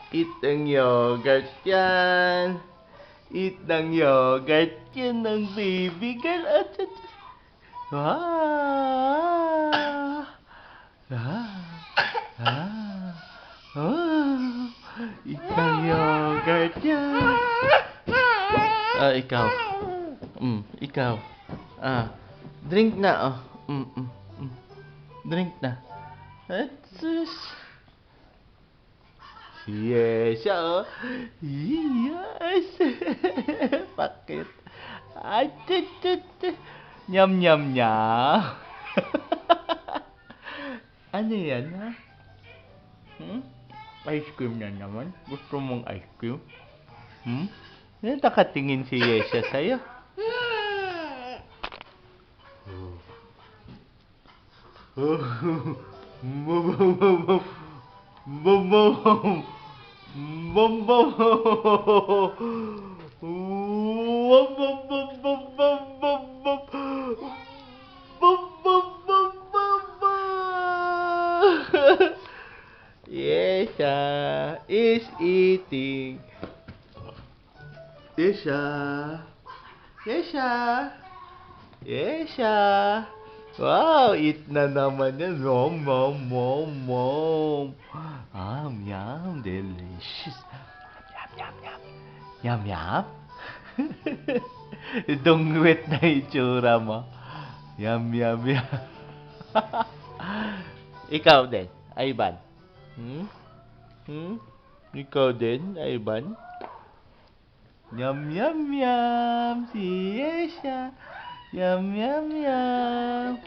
Eat ng yogurt yan. Eat ng yogurt yan ng baby girl. Ah! Ah! Ah! Oh! Eat ng yogurt yan. Ikaw. Ikaw. Drink na, oh. Drink na. Atsus. Yes, oh. Yes. Pakit. Nyam, nyam, nyam. Ano yan, ha? Ice cream na naman. Gusto mong ice cream? Nakatingin si Yesha sa'yo. Yesha is eating. Yesha. Yesha. Yesha. Wow, eat na naman yan. Nom, nom, nom, nom. Yum, delicious. Yum, yum, yum. Yum, yum. Dungwit na itsura mo. Yum, yum, yum. Ikaw din, Ivan. Ikaw din, Ivan. Yum, yum, yum. Si Yesha. Yum, yum, yum.